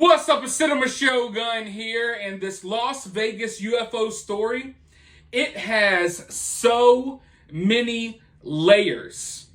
What's up, it's Cinema Shogun here, and this Las Vegas UFO story, it has so many layers.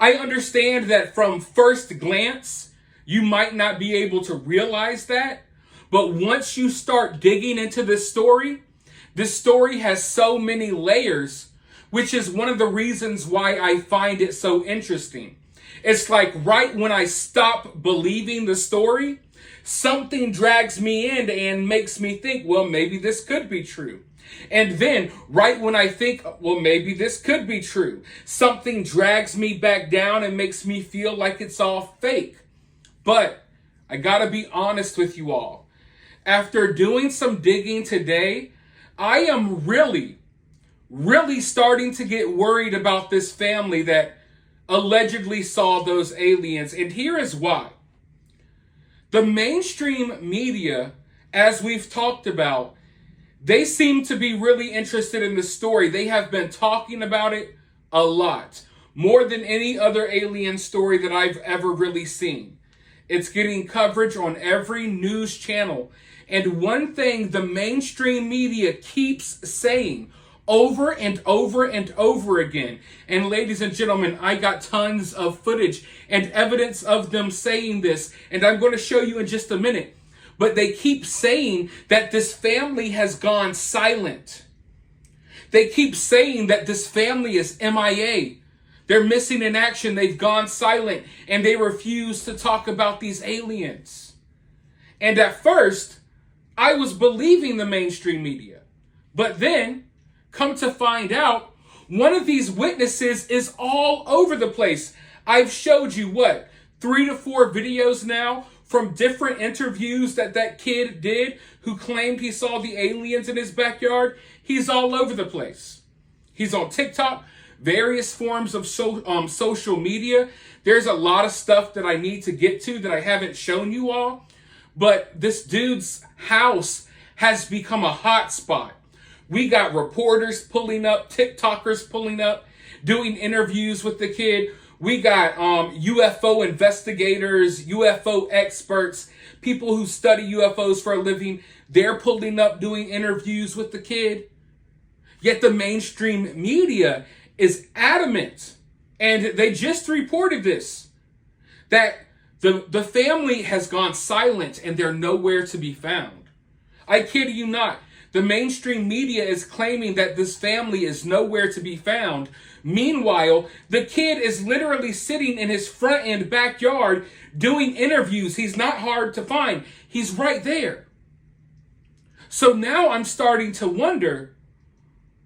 I understand that from first glance, you might not be able to realize that, but once you start digging into this story has so many layers, which is one of the reasons why I find it so interesting. It's like right when I stop believing the story, something drags me in and makes me think, well, maybe this could be true. And then, right when I think, well, maybe this could be true, something drags me back down and makes me feel like it's all fake. But I gotta be honest with you all. After doing some digging today, I am really starting to get worried about this family that allegedly saw those aliens. And here is why. The mainstream media, as we've talked about, they seem to be really interested in the story. They have been talking about it a lot, more than any other alien story that I've ever really seen. It's getting coverage on every news channel. And one thing the mainstream media keeps saying over and over and over again. And ladies and gentlemen, I got tons of footage and evidence of them saying this, and I'm going to show you in just a minute. But they keep saying that this family has gone silent. They keep saying that this family is MIA. They're missing in action. They've gone silent, and they refuse to talk about these aliens. And at first, I was believing the mainstream media. But then, come to find out, one of these witnesses is all over the place. I've showed you, 3 to 4 videos now from different interviews that kid did who claimed he saw the aliens in his backyard. He's all over the place. He's on TikTok, various forms of social media. There's a lot of stuff that I need to get to that I haven't shown you all. But this dude's house has become a hot spot. We got reporters pulling up, TikTokers pulling up, doing interviews with the kid. We got UFO investigators, UFO experts, people who study UFOs for a living. They're pulling up, doing interviews with the kid. Yet the mainstream media is adamant, and they just reported this, that the family has gone silent and they're nowhere to be found. I kid you not. The mainstream media is claiming that this family is nowhere to be found. Meanwhile, the kid is literally sitting in his front end backyard doing interviews. He's not hard to find. He's right there. So now I'm starting to wonder,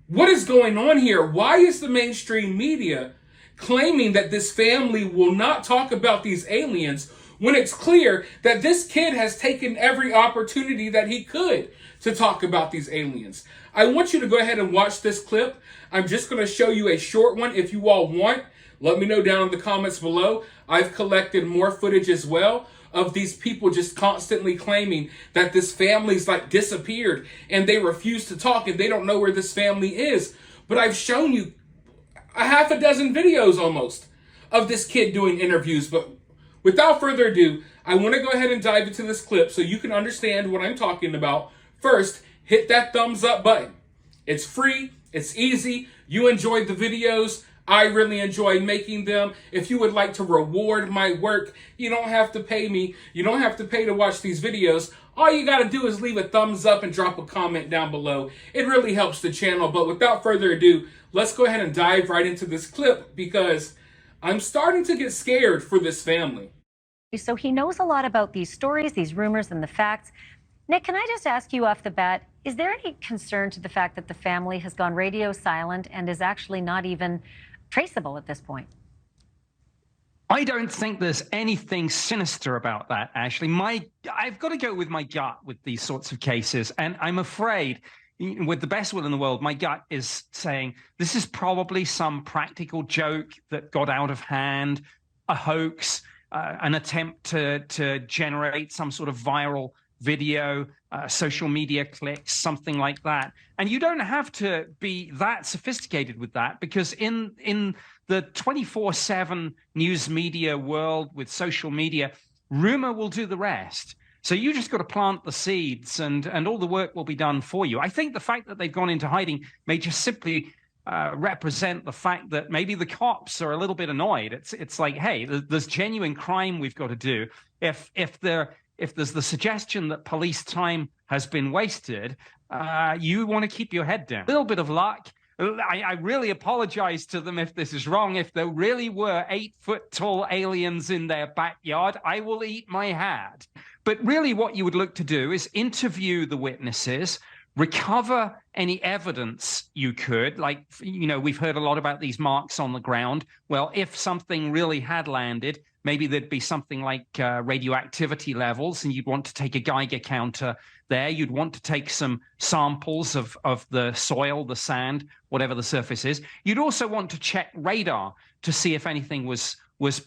what is going on here? Why is the mainstream media claiming that this family will not talk about these aliens when it's clear that this kid has taken every opportunity that he could to talk about these aliens? I want you to go ahead and watch this clip. I'm just going to show you a short one. If you all want, let me know down in the comments below. I've collected more footage as well of these people just constantly claiming that this family's like disappeared and they refuse to talk and they don't know where this family is. But I've shown you a half a dozen videos almost of this kid doing interviews. But without further ado, I want to go ahead and dive into this clip so you can understand what I'm talking about. First, hit that thumbs up button. It's free. It's easy. You enjoyed the videos. I really enjoy making them. If you would like to reward my work, you don't have to pay me. You don't have to pay to watch these videos. All you got to do is leave a thumbs up and drop a comment down below. It really helps the channel. But without further ado, let's go ahead and dive right into this clip because I'm starting to get scared for this family. So he knows a lot about these stories, these rumors, and the facts. Nick, can I just ask you off the bat, is there any concern to the fact that the family has gone radio silent and is actually not even traceable at this point? I don't think there's anything sinister about that, Ashley. I've got to go with my gut with these sorts of cases, and I'm afraid, with the best will in the world, my gut is saying this is probably some practical joke that got out of hand, a hoax, an attempt to generate some sort of viral video, social media clicks, something like that. And you don't have to be that sophisticated with that, because in the 24/7 news media world with social media, rumor will do the rest. So you just got to plant the seeds, and all the work will be done for you. I think the fact that they've gone into hiding may just simply represent the fact that maybe the cops are a little bit annoyed. It's like, hey, there's genuine crime we've got to do. If there's the suggestion that police time has been wasted, you want to keep your head down. A little bit of luck. I really apologize to them if this is wrong. If there really were 8-foot-tall aliens in their backyard, I will eat my hat. But really what you would look to do is interview the witnesses, recover any evidence you could. Like, we've heard a lot about these marks on the ground. Well, if something really had landed, maybe there'd be something like radioactivity levels, and you'd want to take a Geiger counter there. You'd want to take some samples of the soil, the sand, whatever the surface is. You'd also want to check radar to see if anything was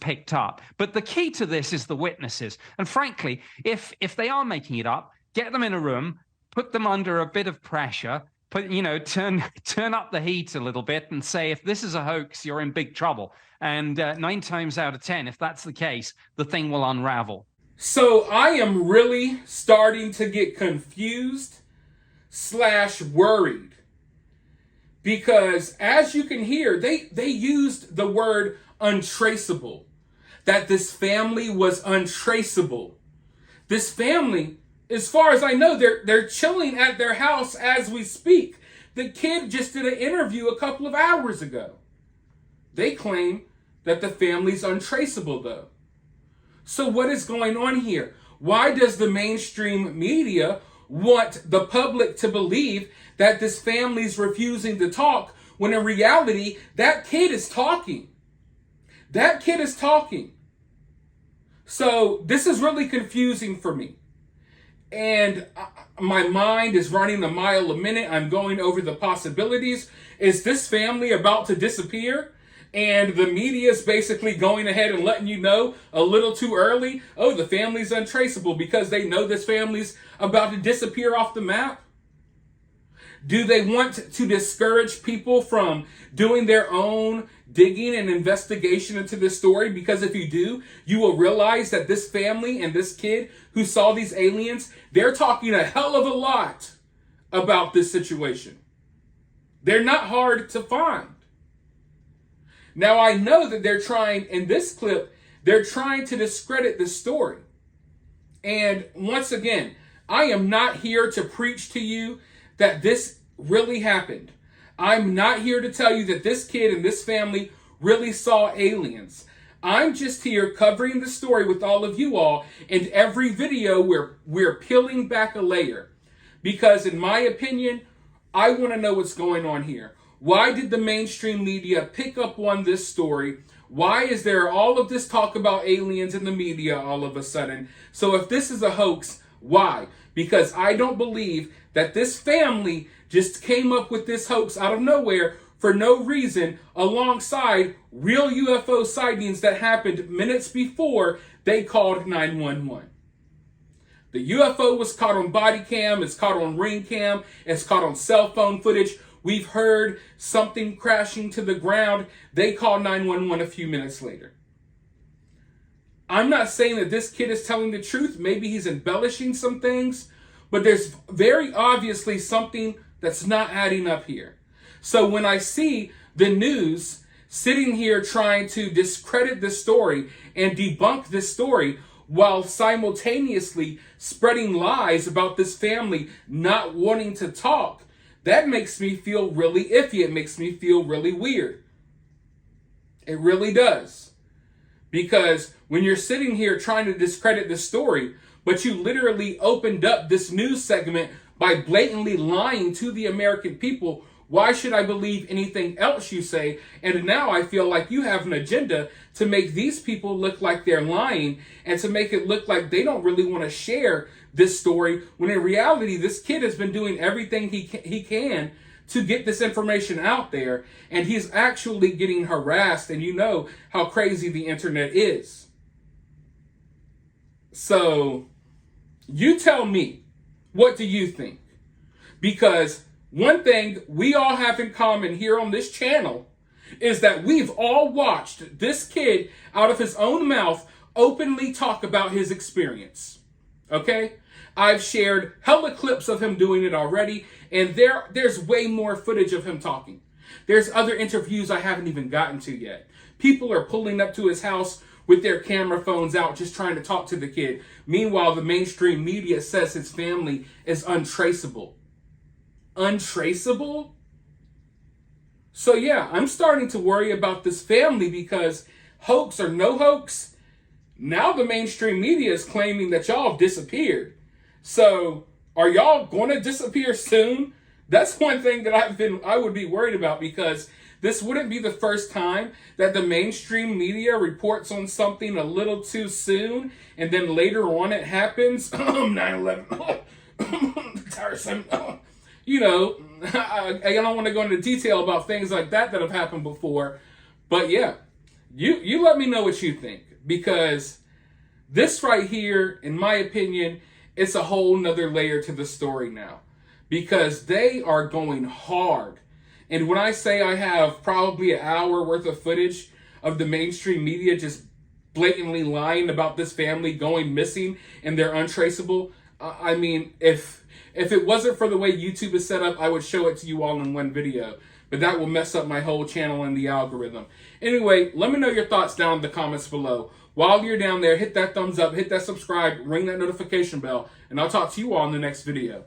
picked up. But the key to this is the witnesses. And frankly, if they are making it up, get them in a room, put them under a bit of pressure, turn up the heat a little bit and say, if this is a hoax, you're in big trouble. And 9 times out of 10, if that's the case, the thing will unravel. So I am really starting to get confused / worried, because as you can hear, they used the word untraceable, that this family was untraceable. This family, as far as I know, they're chilling at their house as we speak. The kid just did an interview a couple of hours ago. They claim that the family's untraceable, though. So what is going on here? Why does the mainstream media want the public to believe that this family's refusing to talk, when in reality, that kid is talking? That kid is talking. So this is really confusing for me. And my mind is running a mile a minute. I'm going over the possibilities. Is this family about to disappear? And the media is basically going ahead and letting you know a little too early, oh, the family's untraceable, because they know this family's about to disappear off the map? Do they want to discourage people from doing their own digging and investigation into this story? Because if you do, you will realize that this family and this kid who saw these aliens, they're talking a hell of a lot about this situation. They're not hard to find. Now, I know that they're trying, in this clip, they're trying to discredit this story. And once again, I am not here to preach to you that this really happened. I'm not here to tell you that this kid and this family really saw aliens. I'm just here covering the story with all of you all, and every video we're peeling back a layer. Because in my opinion, I want to know what's going on here. Why did the mainstream media pick up on this story? Why is there all of this talk about aliens in the media all of a sudden? So if this is a hoax, why? Because I don't believe that this family just came up with this hoax out of nowhere for no reason, alongside real UFO sightings that happened minutes before they called 911. The UFO was caught on body cam, it's caught on ring cam, it's caught on cell phone footage. We've heard something crashing to the ground. They called 911 a few minutes later. I'm not saying that this kid is telling the truth. Maybe he's embellishing some things, but there's very obviously something that's not adding up here. So when I see the news sitting here trying to discredit this story and debunk this story while simultaneously spreading lies about this family not wanting to talk, that makes me feel really iffy. It makes me feel really weird. It really does. Because when you're sitting here trying to discredit this story, but you literally opened up this news segment by blatantly lying to the American people, why should I believe anything else you say? And now I feel like you have an agenda to make these people look like they're lying and to make it look like they don't really want to share this story, when in reality, this kid has been doing everything he can to get this information out there, and he's actually getting harassed, and you know how crazy the internet is. So, you tell me, what do you think? Because one thing we all have in common here on this channel is that we've all watched this kid out of his own mouth openly talk about his experience. Okay? I've shared hella clips of him doing it already, and there's way more footage of him talking. There's other interviews I haven't even gotten to yet. People are pulling up to his house with their camera phones out just trying to talk to the kid. Meanwhile, the mainstream media says his family is untraceable. Untraceable? So yeah, I'm starting to worry about this family because hoax or no hoax, now the mainstream media is claiming that y'all have disappeared. So are y'all going to disappear soon? That's one thing that I would be worried about, because this wouldn't be the first time that the mainstream media reports on something a little too soon, and then later on it happens. 9/11, tiresome. You know, I don't want to go into detail about things like that have happened before, but yeah, you let me know what you think, because this right here, in my opinion, it's a whole nother layer to the story now, because they are going hard. And when I say I have probably an hour worth of footage of the mainstream media just blatantly lying about this family going missing and they're untraceable, I mean, if it wasn't for the way YouTube is set up, I would show it to you all in one video. But that will mess up my whole channel and the algorithm. Anyway, let me know your thoughts down in the comments below. While you're down there, hit that thumbs up, hit that subscribe, ring that notification bell, and I'll talk to you all in the next video.